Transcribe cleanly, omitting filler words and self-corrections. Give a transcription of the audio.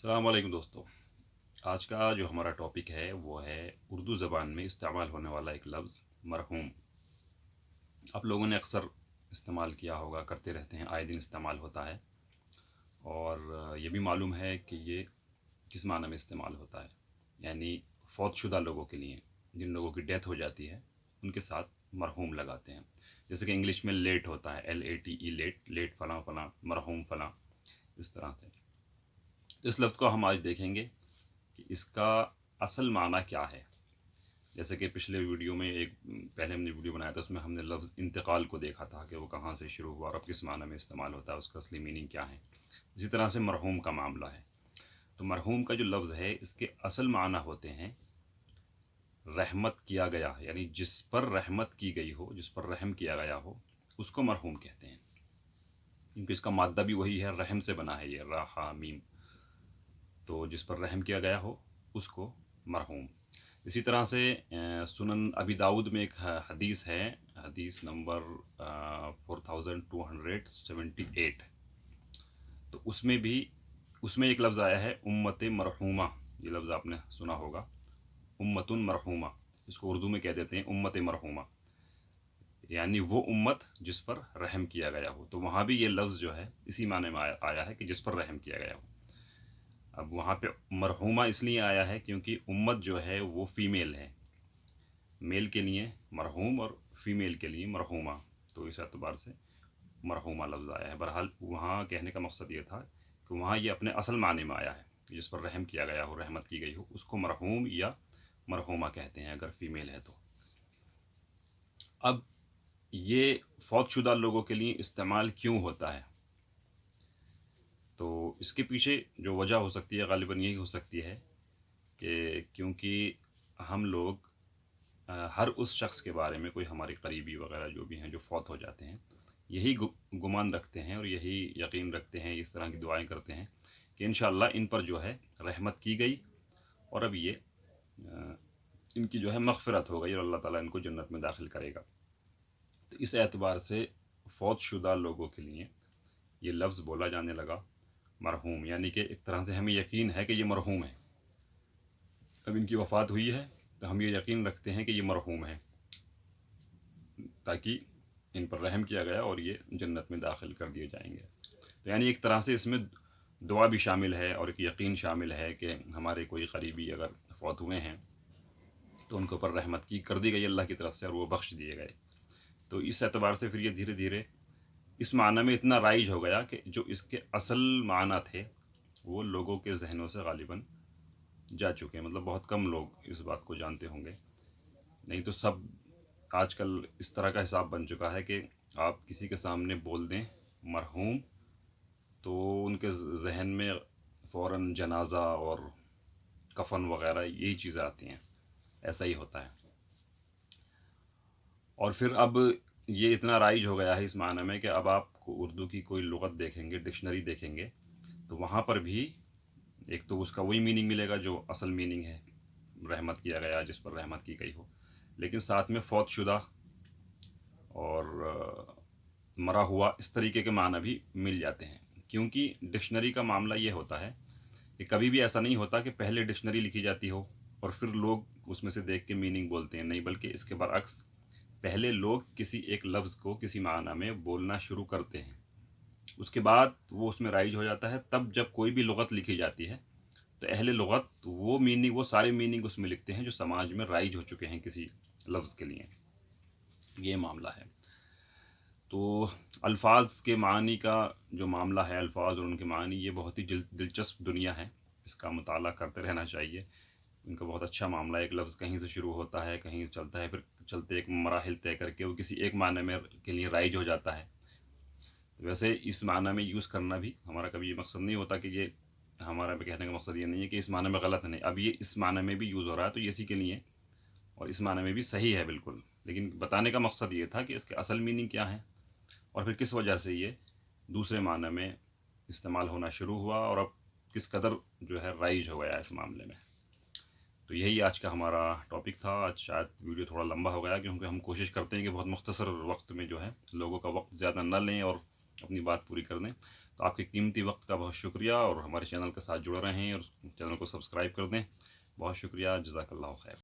अस्सलाम वालेकुम दोस्तों। आज का जो हमारा टॉपिक है वो है उर्दू ज़बान में इस्तेमाल होने वाला एक लफ्ज़ मरहूम। आप लोगों ने अक्सर इस्तेमाल किया होगा, करते रहते हैं, आए दिन इस्तेमाल होता है। और ये भी मालूम है कि ये किस माना में इस्तेमाल होता है, यानी फ़ौतशुदा लोगों के लिए, जिन लोगों की डेथ हो जाती है उनके साथ मरहूम लगाते हैं। जैसे कि इंग्लिश में लेट होता है, LATE, लेट, लेट फ़लाँ फ़लाँ, मरहूम फ़लाँ, इस तरह से। तो इस लफ्ज़ को हम आज देखेंगे कि इसका असल माना क्या है। जैसे कि पिछले वीडियो में पहले हमने वीडियो बनाया था, उसमें हमने लफ्ज़ इंतकाल को देखा था कि वो कहाँ से शुरू हुआ और अब किस माना में इस्तेमाल होता है, उसका असली मीनिंग क्या है। इसी तरह से मरहूम का मामला है। तो मरहूम का जो लफ्ज़ है, इसके असल माना होते हैं रहमत किया गया, यानी जिस पर रहमत की गई हो, जिस पर रहम किया गया हो, उसको मरहूम कहते हैं। क्योंकि इसका मादा भी वही है, रहम से बना है ये, रा हा मीम। तो जिस पर रहम किया गया हो उसको मरहूम। इसी तरह से सुनन अबी दाऊद में एक हदीस है, हदीस नंबर 4278। तो उसमें एक लफ्ज़ आया है उम्मत मरहूमा। ये लफ्ज़ आपने सुना होगा, उम्मतुन मरहूमा। इसको उर्दू में कह देते हैं उम्मत मरहूमा, यानी वो उम्मत जिस पर रहम किया गया हो। तो वहाँ भी ये लफ्ज़ जो है इसी माने में आया है कि जिस पर रहम किया गया हो। अब वहाँ पे मरहूमा इसलिए आया है क्योंकि उम्मत जो है वो फ़ीमेल है, मेल के लिए मरहूम और फीमेल के लिए मरहूमा। तो इस एतबार से मरहूमा लफ्ज़ आया है। बहरहाल वहाँ कहने का मकसद ये था कि वहाँ ये अपने असल माने में आया है कि जिस पर रहम किया गया हो, रहमत की गई हो, उसको मरहूम या मरहूमा कहते हैं अगर फ़ीमेल है तो। अब ये फ़ौतशुदा लोगों के लिए इस्तेमाल क्यों होता है, तो इसके पीछे जो वजह हो सकती है ग़ालिबन यही हो सकती है कि क्योंकि हम लोग हर उस शख्स के बारे में, कोई हमारे करीबी वगैरह जो भी हैं जो फौत हो जाते हैं, यही गुमान रखते हैं और यही यकीन रखते हैं, इस तरह की दुआएं करते हैं कि इंशाअल्लाह इन पर जो है रहमत की गई और अब ये इनकी जो है मग़फ़िरत हो गई और अल्लाह ताला इनको जन्नत में दाखिल करेगा। तो इस एतबार से फ़ौतशुदा लोगों के लिए ये लफ्ज़ बोला जाने लगा मरहूम, यानी कि एक तरह से हमें यकीन है कि ये मरहूम है। अब इनकी वफ़ात हुई है तो हम ये यकीन रखते हैं कि ये मरहूम है, ताकि इन पर रहम किया गया और ये जन्नत में दाखिल कर दिए जाएंगे। तो यानी एक तरह से इसमें दुआ भी शामिल है और एक यकीन शामिल है कि हमारे कोई करीबी अगर फौत हुए हैं तो उनके ऊपर रहमत की कर दी गई अल्लाह की तरफ से और वो बख्श दिए गए। तो इस एतबार से फिर ये धीरे धीरे इस माना में इतना राइज हो गया कि जो इसके असल माना थे वो लोगों के जहनों से गालिबन जा चुके हैं। मतलब बहुत कम लोग इस बात को जानते होंगे, नहीं तो सब आजकल इस तरह का हिसाब बन चुका है कि आप किसी के सामने बोल दें मरहूम तो उनके जहन में फ़ौरन जनाजा और कफन वगैरह यही चीज़ें आती हैं। ऐसा ही होता है। और फिर अब ये इतना राइज हो गया है इस माने में कि अब आप उर्दू की कोई लुग़त देखेंगे, डिक्शनरी देखेंगे, तो वहाँ पर भी एक तो उसका वही मीनिंग मिलेगा जो असल मीनिंग है, रहमत किया गया, जिस पर रहमत की गई हो, लेकिन साथ में फ़ौतशुदा और मरा हुआ, इस तरीके के माना भी मिल जाते हैं। क्योंकि डिक्शनरी का मामला ये होता है कि कभी भी ऐसा नहीं होता कि पहले डिक्शनरी लिखी जाती हो और फिर लोग उसमें से देख के मीनिंग बोलते हैं, नहीं, बल्कि इसके बरअक्स पहले लोग किसी एक लफ्ज़ को किसी माना में बोलना शुरू करते हैं, उसके बाद वो उसमें राइज हो जाता है। तब जब कोई भी लुग़त लिखी जाती है तो अहले लुग़त वो मीनिंग, वो सारे मीनिंग उसमें लिखते हैं जो समाज में राइज हो चुके हैं किसी लफ्ज़ के लिए। ये मामला है। तो अल्फ़ाज़ के मानी का जो मामला है, अल्फ़ाज़ और उनके मानी, ये बहुत ही दिलचस्प दुनिया है, इसका मुताला करते रहना चाहिए। इनका बहुत अच्छा मामला है। एक लफ्ज़ कहीं से शुरू होता है, कहीं से चलता है, फिर चलते एक मराहिल तय करके वो किसी एक माने में के लिए राइज हो जाता है। तो वैसे इस माना में यूज़ करना भी हमारा कभी ये मकसद नहीं होता कि ये हमारा भी कहने का मकसद ये नहीं है कि इस माने में गलत नहीं। अब ये इस माने में भी यूज़ हो रहा है तो ये इसी के लिए और इस माने में भी सही है बिल्कुल, लेकिन बताने का मकसद ये था कि इसके असल मीनिंग क्या है और फिर किस वजह से ये दूसरे माने में इस्तेमाल होना शुरू हुआ और अब किस कदर जो है राइज हो गया इस मामले में। तो यही आज का हमारा टॉपिक था। आज शायद वीडियो थोड़ा लंबा हो गया क्योंकि हम कोशिश करते हैं कि बहुत मुख्तसर वक्त में जो है लोगों का वक्त ज़्यादा न लें और अपनी बात पूरी कर दें। تو آپ کے قیمتی وقت کا بہت شکریہ، اور ہمارے چینل کے ساتھ جڑ رہے ہیں اور چینل کو سبسکرائب کر دیں. بہت شکریہ. جزاک اللہ خیر.